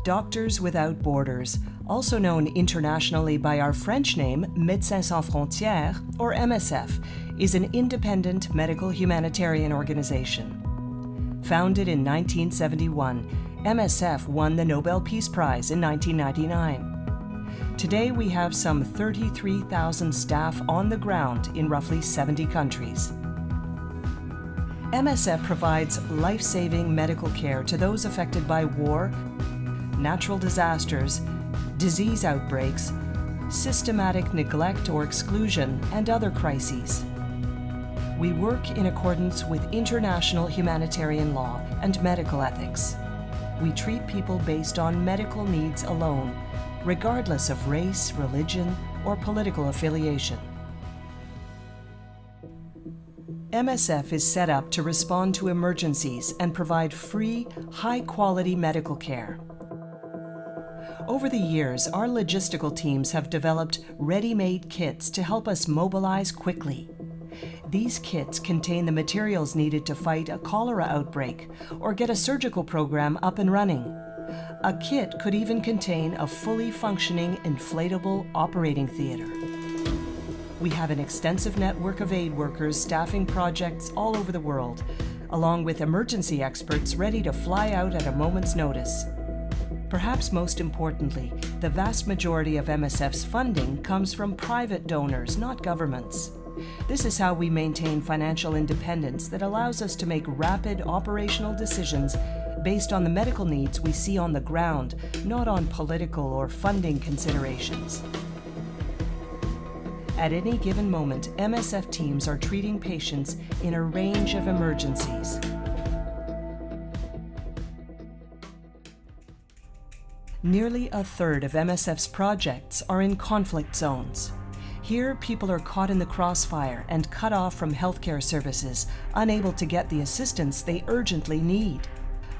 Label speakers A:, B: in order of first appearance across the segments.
A: Doctors Without Borders, also known internationally by our French name Medecins Sans Frontieres, or MSF, is an independent medical humanitarian organization. Founded in 1971, MSF won the Nobel Peace Prize in 1999. Today we have some 33,000 staff on the ground in roughly 70 countries. MSF provides life-saving medical care to those affected by war, natural disasters, disease outbreaks, systematic neglect or exclusion, and other crises. We work in accordance with international humanitarian law and medical ethics. We treat people based on medical needs alone, regardless of race, religion, or political affiliation. MSF is set up to respond to emergencies and provide free, high-quality medical care. Over the years, our logistical teams have developed ready-made kits to help us mobilize quickly. These kits contain the materials needed to fight a cholera outbreak or get a surgical program up and running. A kit could even contain a fully functioning inflatable operating theater. We have an extensive network of aid workers staffing projects all over the world, along with emergency experts ready to fly out at a moment's notice. Perhaps most importantly, the vast majority of MSF's funding comes from private donors, not governments. This is how we maintain financial independence that allows us to make rapid operational decisions based on the medical needs we see on the ground, not on political or funding considerations. At any given moment, MSF teams are treating patients in a range of emergencies. Nearly a third of MSF's projects are in conflict zones. Here, people are caught in the crossfire and cut off from healthcare services, unable to get the assistance they urgently need.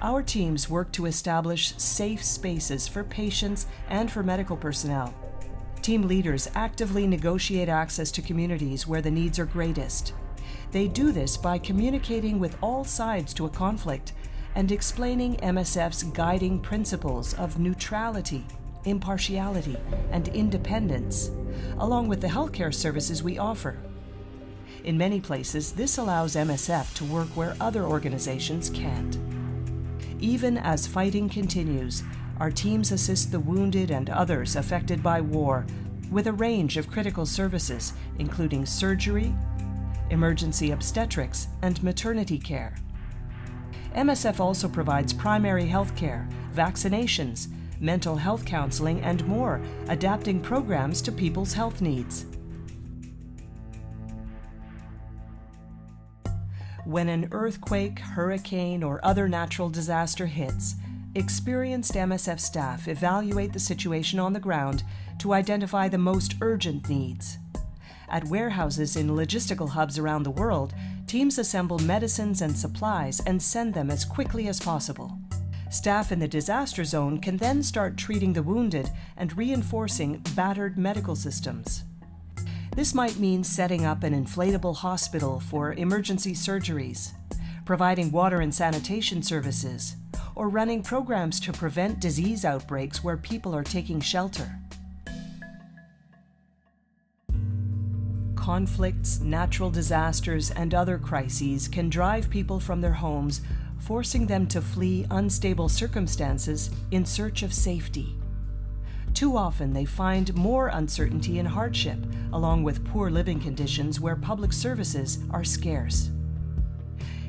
A: Our teams work to establish safe spaces for patients and for medical personnel. Team leaders actively negotiate access to communities where the needs are greatest. They do this by communicating with all sides to a conflict and explaining MSF's guiding principles of neutrality, impartiality, and independence, along with the healthcare services we offer. In many places, this allows MSF to work where other organizations can't. Even as fighting continues, our teams assist the wounded and others affected by war with a range of critical services, including surgery, emergency obstetrics, and maternity care. MSF also provides primary health care, vaccinations, mental health counseling, and more, adapting programs to people's health needs. When an earthquake, hurricane, or other natural disaster hits, experienced MSF staff evaluate the situation on the ground to identify the most urgent needs. At warehouses in logistical hubs around the world, teams assemble medicines and supplies and send them as quickly as possible. Staff in the disaster zone can then start treating the wounded and reinforcing battered medical systems. This might mean setting up an inflatable hospital for emergency surgeries, providing water and sanitation services, or running programs to prevent disease outbreaks where people are taking shelter. Conflicts, natural disasters, and other crises can drive people from their homes, forcing them to flee unstable circumstances in search of safety. Too often they find more uncertainty and hardship, along with poor living conditions where public services are scarce.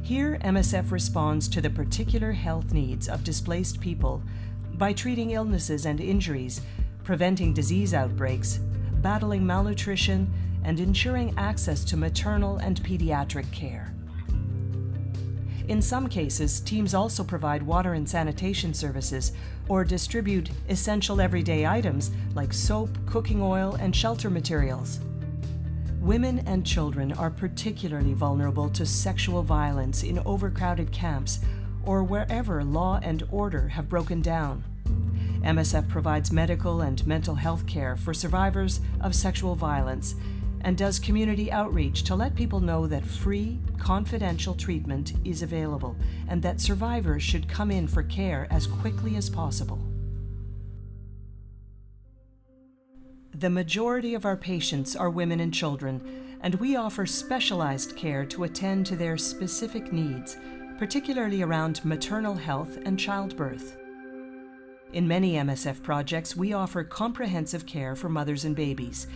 A: Here, MSF responds to the particular health needs of displaced people by treating illnesses and injuries, preventing disease outbreaks, battling malnutrition, and ensuring access to maternal and pediatric care. In some cases, teams also provide water and sanitation services or distribute essential everyday items like soap, cooking oil, and shelter materials. Women and children are particularly vulnerable to sexual violence in overcrowded camps or wherever law and order have broken down. MSF provides medical and mental health care for survivors of sexual violence and does community outreach to let people know that free, confidential treatment is available and that survivors should come in for care as quickly as possible. The majority of our patients are women and children, and we offer specialized care to attend to their specific needs, particularly around maternal health and childbirth. In many MSF projects, we offer comprehensive care for mothers and babies.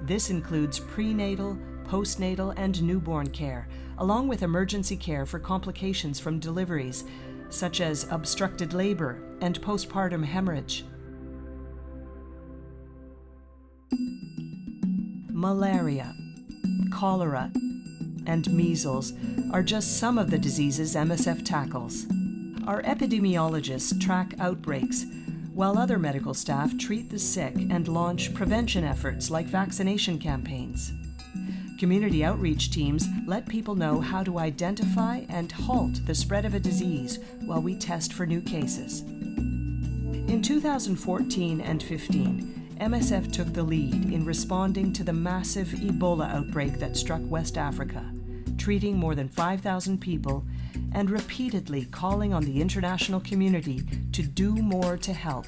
A: This includes prenatal, postnatal, and newborn care, along with emergency care for complications from deliveries, such as obstructed labor and postpartum hemorrhage. Malaria, cholera, and measles are just some of the diseases MSF tackles. Our epidemiologists track outbreaks, while other medical staff treat the sick and launch prevention efforts like vaccination campaigns. Community outreach teams let people know how to identify and halt the spread of a disease while we test for new cases. In 2014 and 15, MSF took the lead in responding to the massive Ebola outbreak that struck West Africa, treating more than 5,000 people and repeatedly calling on the international community to do more to help.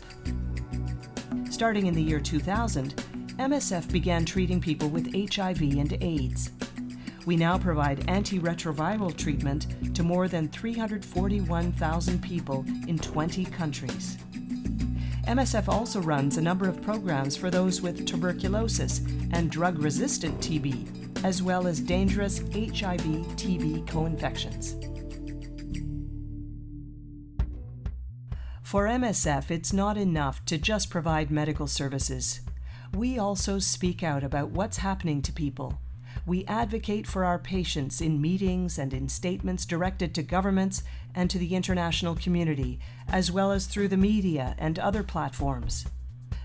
A: Starting in the year 2000, MSF began treating people with HIV and AIDS. We now provide antiretroviral treatment to more than 341,000 people in 20 countries. MSF also runs a number of programs for those with tuberculosis and drug-resistant TB, as well as dangerous HIV-TB co-infections. For MSF, it's not enough to just provide medical services. We also speak out about what's happening to people. We advocate for our patients in meetings and in statements directed to governments and to the international community, as well as through the media and other platforms.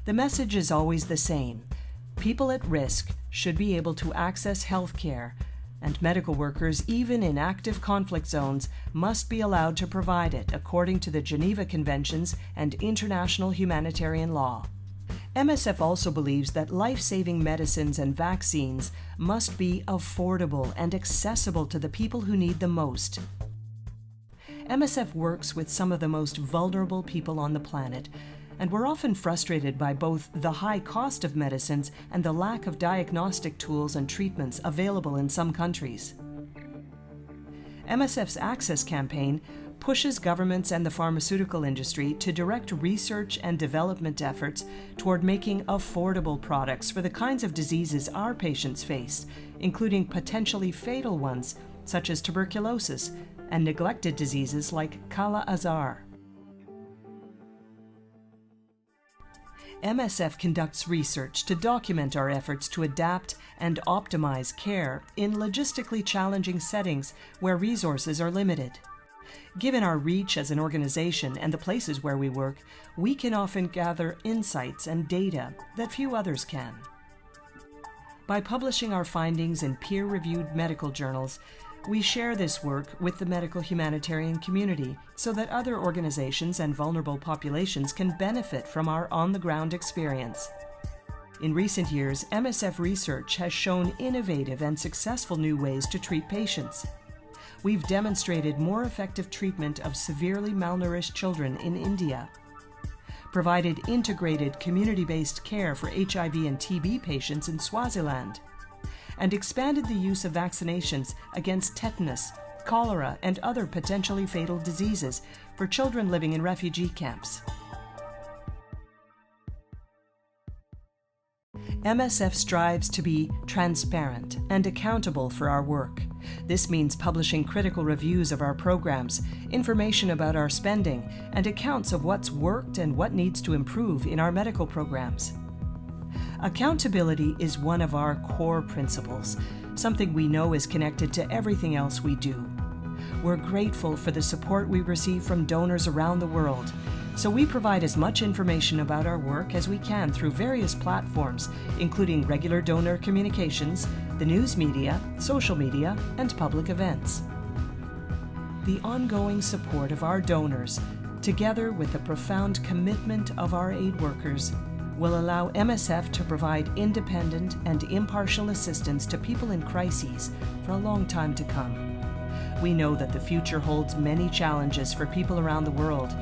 A: The message is always the same. People at risk should be able to access health care, and medical workers, even in active conflict zones, must be allowed to provide it according to the Geneva Conventions and international humanitarian law. MSF also believes that life-saving medicines and vaccines must be affordable and accessible to the people who need them most. MSF works with some of the most vulnerable people on the planet, and we're often frustrated by both the high cost of medicines and the lack of diagnostic tools and treatments available in some countries. MSF's Access campaign pushes governments and the pharmaceutical industry to direct research and development efforts toward making affordable products for the kinds of diseases our patients face, including potentially fatal ones such as tuberculosis and neglected diseases like Kala-Azar. MSF conducts research to document our efforts to adapt and optimize care in logistically challenging settings where resources are limited. Given our reach as an organization and the places where we work, we can often gather insights and data that few others can. By publishing our findings in peer-reviewed medical journals, we share this work with the medical humanitarian community so that other organizations and vulnerable populations can benefit from our on-the-ground experience. In recent years, MSF research has shown innovative and successful new ways to treat patients. We've demonstrated more effective treatment of severely malnourished children in India, provided integrated community-based care for HIV and TB patients in Swaziland, and expanded the use of vaccinations against tetanus, cholera, and other potentially fatal diseases for children living in refugee camps. MSF strives to be transparent and accountable for our work. This means publishing critical reviews of our programs, information about our spending, and accounts of what's worked and what needs to improve in our medical programs. Accountability is one of our core principles, something we know is connected to everything else we do. We're grateful for the support we receive from donors around the world, so we provide as much information about our work as we can through various platforms, including regular donor communications, the news media, social media, and public events. The ongoing support of our donors, together with the profound commitment of our aid workers, will allow MSF to provide independent and impartial assistance to people in crises for a long time to come. We know that the future holds many challenges for people around the world,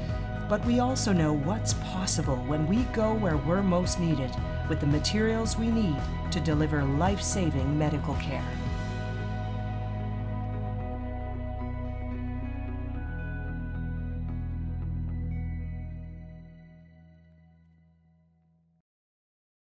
A: But we also know what's possible when we go where we're most needed with the materials we need to deliver life-saving medical care.